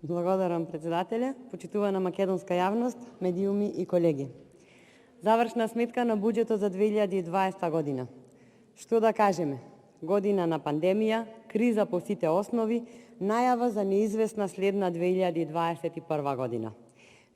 Благодарам, председателе, почитувана македонска јавност, медиуми и колеги. Завршна сметка на буџетот за 2020 година. Што да кажеме? Година на пандемија, криза по сите основи, најава за неизвестна следна 2021 година.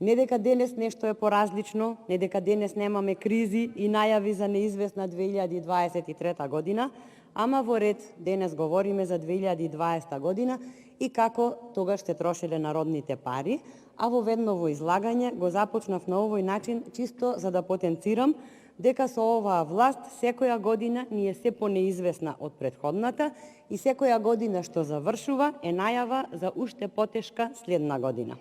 Не дека денес нешто е поразлично, не дека денес немаме кризи и најави за неизвестна 2023 година, ама во ред денес говориме за 2020 година и како тогаш се трошеле народните пари, а во ведново излагање го започнав на овој начин чисто за да потенцирам дека со оваа власт секоја година ни е се понеизвестна од претходната и секоја година што завршува е најава за уште потешка следна година.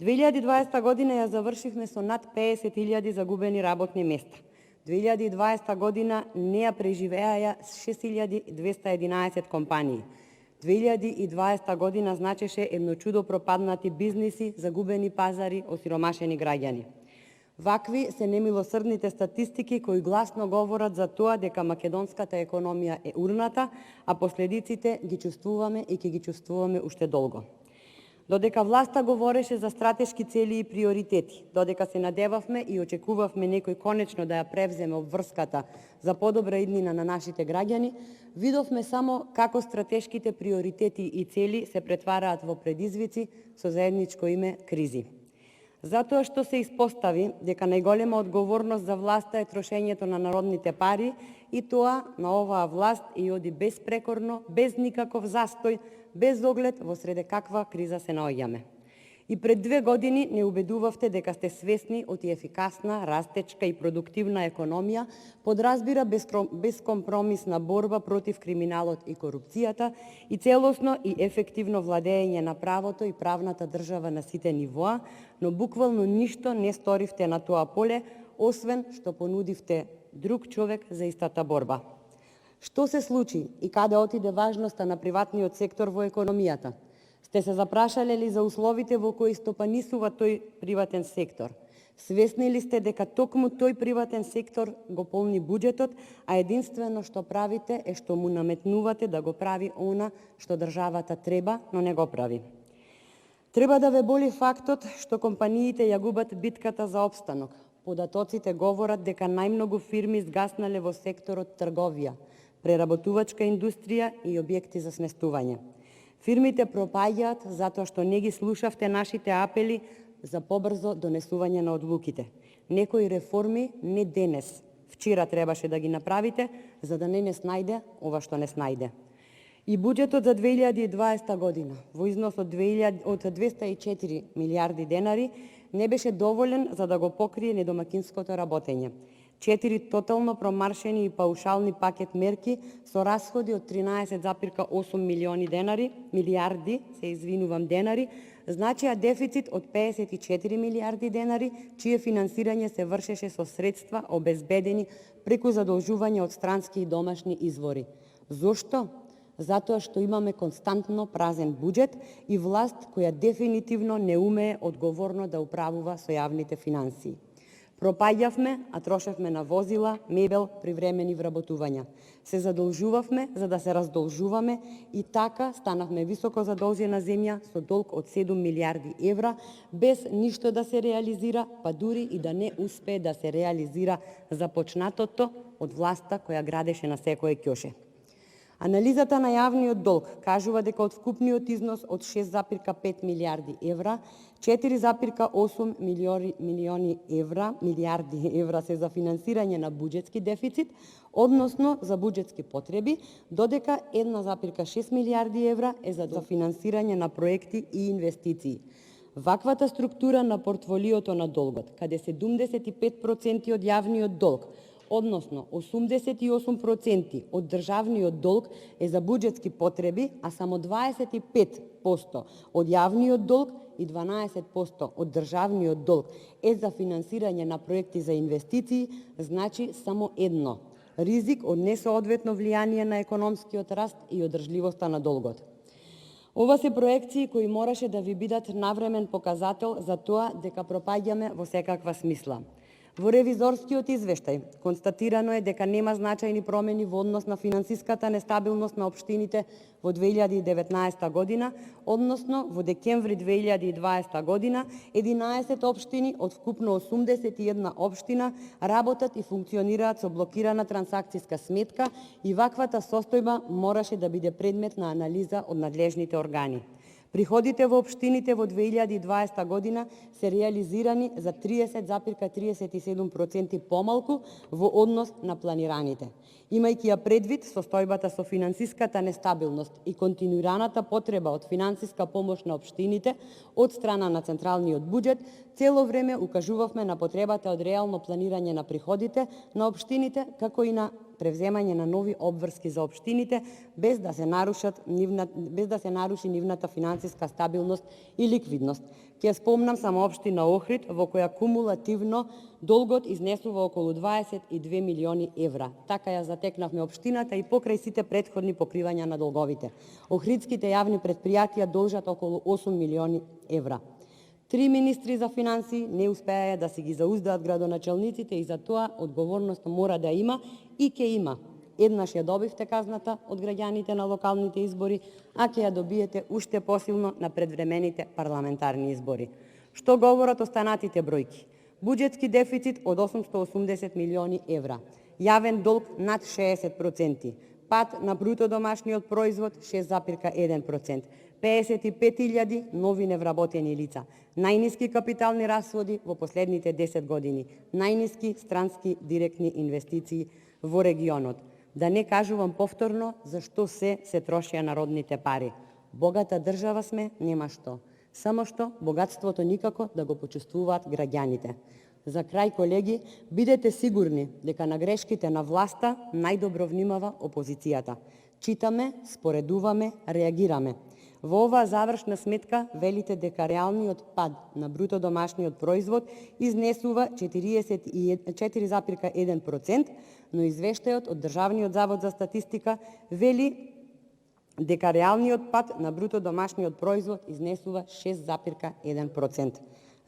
2020 година ја завршивме со над 50.000 загубени работни места. 2020 година не ја преживеаја 6.211 компании. 2020 година значеше едно чудо пропаднати бизниси, загубени пазари, осиромашени граѓани. Вакви се немилосрдните статистики кои гласно говорат за тоа дека македонската економија е урната, а последиците ги чувствуваме и ќе ги чувствуваме уште долго. Додека власта говореше за стратешки цели и приоритети, додека се надевавме и очекувавме некој конечно да ја превземе обврската за подобра иднина на нашите граѓани, видовме само како стратешките приоритети и цели се претвараат во предизвици со заедничко име кризи. Затоа што се испостави дека најголема одговорност за власта е трошењето на народните пари и тоа на оваа власт и оди безпрекорно, без никаков застој, без оглед во среде каква криза се наоѓаме. И пред 2 години не убедувавте дека сте свесни од ефикасна, растечка и продуктивна економија, подразбира бескомпромисна борба против криминалот и корупцијата и целосно и ефективно владење на правото и правната држава на сите нивоа, но буквално ништо не сторивте на тоа поле, освен што понудивте друг човек за истата борба. Што се случи и каде отиде важноста на приватниот сектор во економијата? Сте се запрашале ли за условите во кои стопанисува тој приватен сектор? Свесни ли сте дека токму тој приватен сектор го полни буџетот, а единствено што правите е што му наметнувате да го прави она што државата треба, но не го прави? Треба да ве боли фактот што компаниите ја губат битката за опстанок. Податоците говорат дека најмногу фирми згаснале во секторот трговија, преработувачка индустрија и објекти за сместување. Фирмите пропаѓаат затоа што не ги слушавте нашите апели за побрзо донесување на одлуките. Некои реформи не денес, вчера требаше да ги направите, за да не снајде ова што не снајде. И буџетот за 2020 година во износ од 204 милиарди денари не беше доволен за да го покрие недомакинското работење. 4 тотално промаршени и паушални пакет мерки со расходи од 13,8 милиарди денари, значија дефицит од 54 милиарди денари, чие финансирање се вршеше со средства обезбедени преку задолжување од странски и домашни извори. Зошто? Затоа што имаме константно празен буџет и власт која дефинитивно не умее одговорно да управува со јавните финансии. Пропаѓавме, а трошевме на возила, мебел, привремени вработувања. Се задолжувавме за да се раздолжуваме и така станавме високо задолжена земја со долг од 7 милиарди евра, без ништо да се реализира, па дури и да не успее да се реализира започнатото од власта која градеше на секое ќоше. Анализата на јавниот долг кажува дека од вкупниот износ од 6,5 милиарди евра, 4,8 милиарди евра се за финансирање на буџетски дефицит, односно за буџетски потреби, додека 1,6 милиарди евра е за финансирање на проекти и инвестиции. Ваквата структура на портфолиото на долгот, каде 75% од јавниот долг, односно 88% од државниот долг е за буџетски потреби, а само 25% од јавниот долг и 12% од државниот долг е за финансирање на проекти за инвестиции, значи само едно – ризик од несоодветно влијание на економскиот раст и одржливоста на долгот. Ова се проекции кои мораше да ви бидат навремен показател за тоа дека пропаѓаме во секаква смисла. Во ревизорскиот извештај констатирано е дека нема значајни промени во однос на финансиската нестабилност на општините во 2019 година, односно во декември 2020 година 11 општини од вкупно 81 општина работат и функционираат со блокирана трансакциска сметка и ваквата состојба мораше да биде предмет на анализа од надлежните органи. Приходите во општините во 2020 година се реализирани за 30,37% помалку во однос на планираните. Имајќи ја предвид состојбата со финансиската нестабилност и континуираната потреба од финансиска помош на општините од страна на централниот буџет, цело време укажувавме на потребата од реално планирање на приходите на општините, како и на превземање на нови обврски за општините без да се наруши нивната финансиска стабилност и ликвидност. Ќе спомнам само општина Охрид, во која кумулативно долгот изнесува околу 22 милиони евра. Така ја затекнавме општината и покрај сите претходни покривања на долговите. Охридските јавни претпријатија должат околу 8 милиони евра. 3 министри за финансии не успеа да си ги зауздаат градоначалниците и за тоа одговорност мора да има и ќе има. Еднаш ја добивте казната од граѓаните на локалните избори, а ќе ја добиете уште посилно на предвремените парламентарни избори. Што говорат останатите бројки? Буџетски дефицит од 880 милиони евра, јавен долг над 60%, пад на бруто домашниот производ 6,1%, 55.000 нови невработени лица, најниски капитални расходи во последните 10 години, најниски странски директни инвестиции во регионот. Да не кажувам повторно за што се трошија народните пари. Богата држава сме, нема што. Само што богатството никако да го почувствуваат граѓаните. За крај, колеги, бидете сигурни дека на грешките на власта најдобро внимава опозицијата. Читаме, споредуваме, реагираме. Во оваа завршна сметка велите дека реалниот пад на бруто домашниот производ изнесува 4,1%, но извештајот од Државниот завод за статистика вели дека реалниот пад на бруто домашниот производ изнесува 6,1%.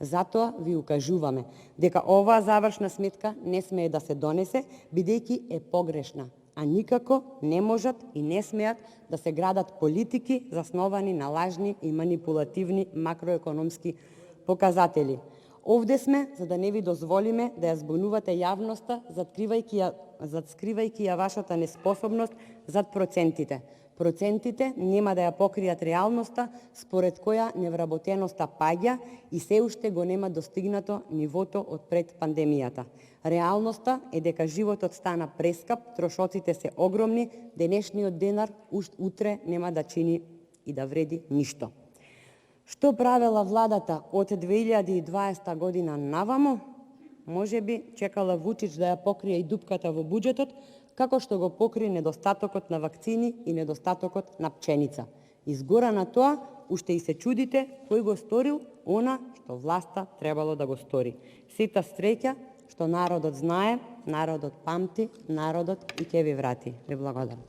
Затоа ви укажуваме дека оваа завршна сметка не смее да се донесе, бидејќи е погрешна, а никако не можат и не смеат да се градат политики засновани на лажни и манипулативни макроекономски показатели. Овде сме за да не ви дозволиме да ја збунувате јавноста, скривајќи ја вашата неспособност зад процентите. Процентите нема да ја покријат реалноста според која невработеноста паѓа и се уште го нема достигнато нивото од пред пандемијата. Реалноста е дека животот стана прескап, трошоците се огромни, денешниот денар утре нема да чини и да вреди ништо. Што правела владата од 2020 година наваму? Можеби чекала Вучич да ја покрие и дупката во буџетот, како што го покри недостатокот на вакцини и недостатокот на пченица. Изгора на тоа, уште и се чудите кој го сторил она што власта требало да го стори. Сета среќа што народот знае, народот памти, народот и ќе ви врати. Ви благодарам.